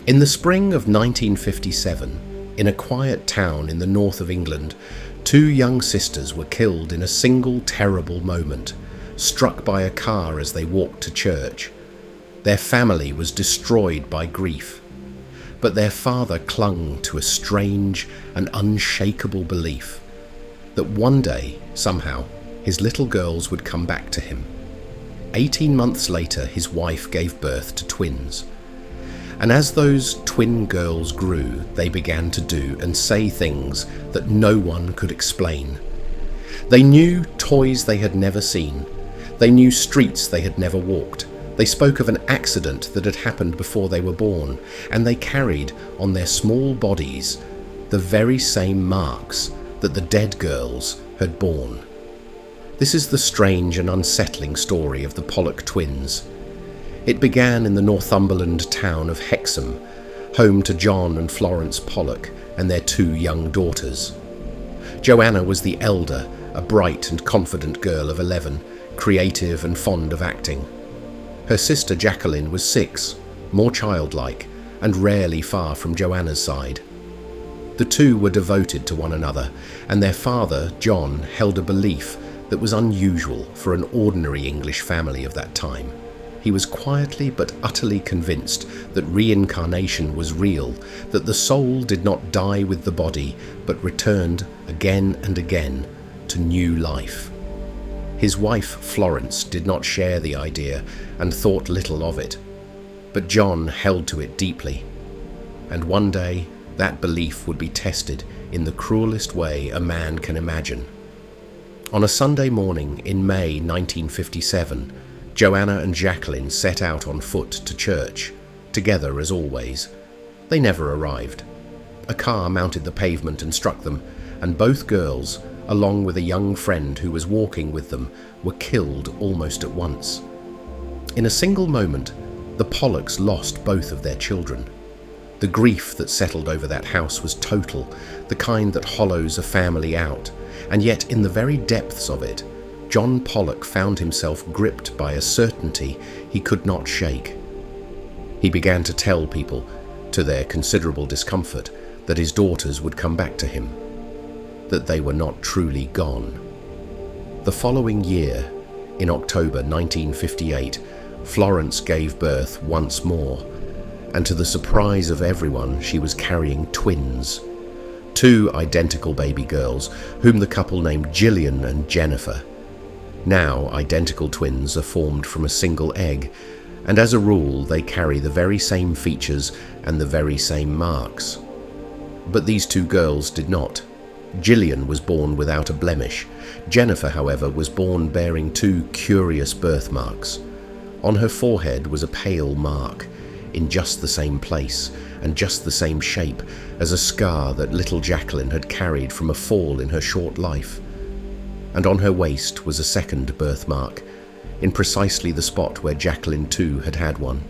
In the spring of 1957, in a quiet town in the north of England, two young sisters were killed in a single terrible moment, struck by a car as they walked to church. Their family was destroyed by grief, but their father clung to a strange and unshakable belief that one day, somehow, his little girls would come back to him. 18 months later, his wife gave birth to twins. And as those twin girls grew, they began to do and say things that no one could explain. They knew toys they had never seen. They knew streets they had never walked. They spoke of an accident that had happened before they were born, and they carried on their small bodies the very same marks that the dead girls had borne. This is the strange and unsettling story of the Pollock twins. It began in the Northumberland town of Hexham, home to John and Florence Pollock and their two young daughters. Joanna was the elder, a bright and confident girl of 11, creative and fond of acting. Her sister Jacqueline was 6, more childlike, and rarely far from Joanna's side. The two were devoted to one another, and their father, John, held a belief that was unusual for an ordinary English family of that time. He was quietly but utterly convinced that reincarnation was real, that the soul did not die with the body, but returned again and again to new life. His wife, Florence, did not share the idea and thought little of it, but John held to it deeply. And one day, that belief would be tested in the cruelest way a man can imagine. On a Sunday morning in May 1957, Joanna and Jacqueline set out on foot to church, together as always. They never arrived. A car mounted the pavement and struck them, and both girls, along with a young friend who was walking with them, were killed almost at once. In a single moment, the Pollocks lost both of their children. The grief that settled over that house was total, the kind that hollows a family out, and yet in the very depths of it, John Pollock found himself gripped by a certainty he could not shake. He began to tell people, to their considerable discomfort, that his daughters would come back to him, that they were not truly gone. The following year, in October 1958, Florence gave birth once more, and to the surprise of everyone, she was carrying twins. 2 identical baby girls, whom the couple named Gillian and Jennifer. Now, identical twins are formed from a single egg, and as a rule, they carry the very same features and the very same marks. But these 2 girls did not. Gillian was born without a blemish. Jennifer, however, was born bearing 2 curious birthmarks. On her forehead was a pale mark, in just the same place and just the same shape as a scar that little Jacqueline had carried from a fall in her short life. And on her waist was a second birthmark, in precisely the spot where Jacqueline too had had one.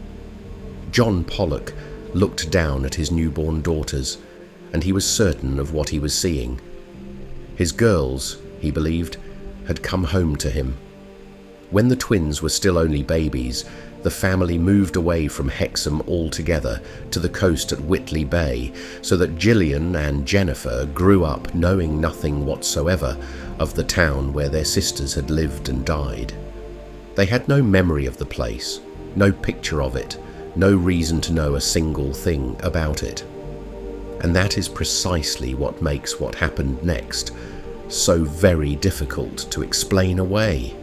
John Pollock looked down at his newborn daughters, and he was certain of what he was seeing. His girls, he believed, had come home to him. When the twins were still only babies, the family moved away from Hexham altogether to the coast at Whitley Bay, so that Gillian and Jennifer grew up knowing nothing whatsoever of the town where their sisters had lived and died. They had no memory of the place, no picture of it, no reason to know a single thing about it. And that is precisely what makes what happened next so very difficult to explain away.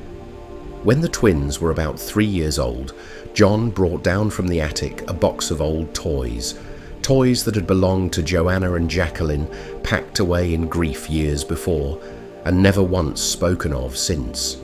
When the twins were about 3 years old, John brought down from the attic a box of old toys that had belonged to Joanna and Jacqueline, packed away in grief years before, and never once spoken of since.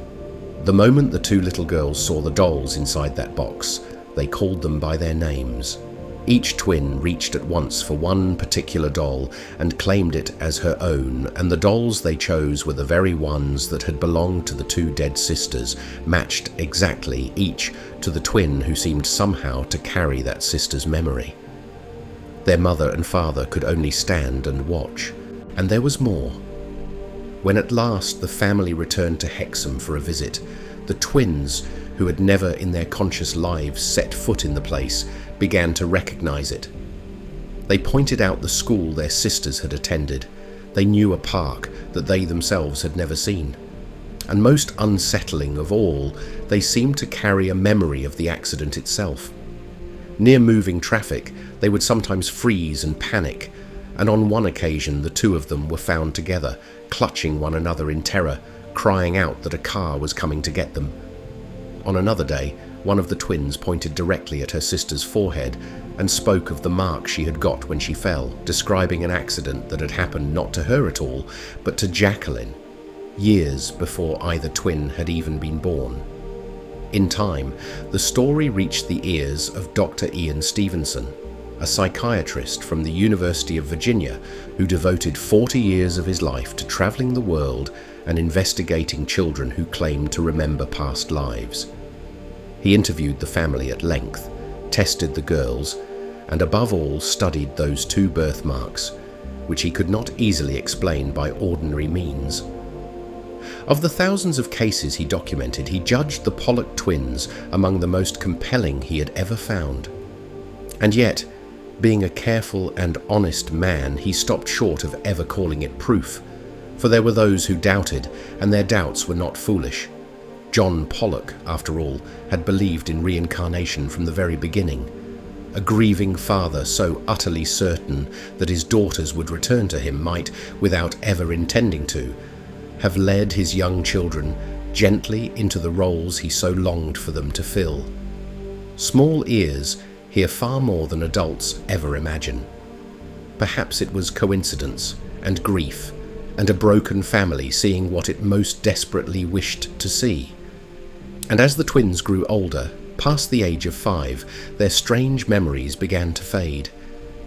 The moment the 2 little girls saw the dolls inside that box, they called them by their names. Each twin reached at once for one particular doll and claimed it as her own, and the dolls they chose were the very ones that had belonged to the 2 dead sisters, matched exactly each to the twin who seemed somehow to carry that sister's memory. Their mother and father could only stand and watch, and there was more. When at last the family returned to Hexham for a visit, the twins, who had never in their conscious lives set foot in the place, began to recognize it. They pointed out the school their sisters had attended. They knew a park that they themselves had never seen. And most unsettling of all, they seemed to carry a memory of the accident itself. Near moving traffic, they would sometimes freeze and panic, and on one occasion the two of them were found together, clutching one another in terror, crying out that a car was coming to get them. On another day, one of the twins pointed directly at her sister's forehead and spoke of the mark she had got when she fell, describing an accident that had happened not to her at all, but to Jacqueline, years before either twin had even been born. In time, the story reached the ears of Dr. Ian Stevenson, a psychiatrist from the University of Virginia who devoted 40 years of his life to traveling the world and investigating children who claimed to remember past lives. He interviewed the family at length, tested the girls, and above all studied those two birthmarks, which he could not easily explain by ordinary means. Of the thousands of cases he documented, he judged the Pollock twins among the most compelling he had ever found. And yet, being a careful and honest man, he stopped short of ever calling it proof, for there were those who doubted, and their doubts were not foolish. John Pollock, after all, had believed in reincarnation from the very beginning. A grieving father so utterly certain that his daughters would return to him might, without ever intending to, have led his young children gently into the roles he so longed for them to fill. Small ears hear far more than adults ever imagine. Perhaps it was coincidence and grief and a broken family seeing what it most desperately wished to see. And as the twins grew older, past the age of 5, their strange memories began to fade,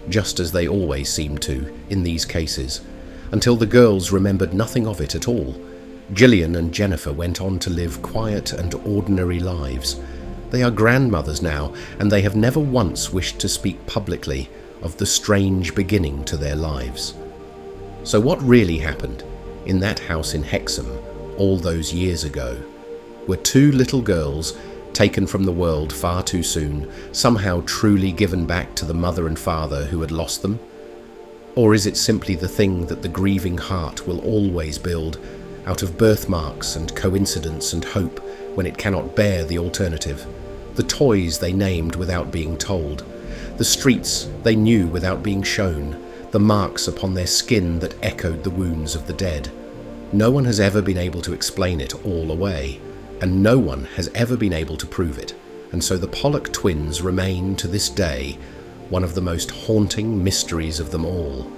just as they always seemed to in these cases, until the girls remembered nothing of it at all. Gillian and Jennifer went on to live quiet and ordinary lives. They are grandmothers now, and they have never once wished to speak publicly of the strange beginning to their lives. So what really happened in that house in Hexham all those years ago? Were two little girls taken from the world far too soon, somehow truly given back to the mother and father who had lost them? Or is it simply the thing that the grieving heart will always build out of birthmarks and coincidence and hope when it cannot bear the alternative? The toys they named without being told, the streets they knew without being shown, the marks upon their skin that echoed the wounds of the dead. No one has ever been able to explain it all away, and no one has ever been able to prove it, and so the Pollock twins remain to this day one of the most haunting mysteries of them all.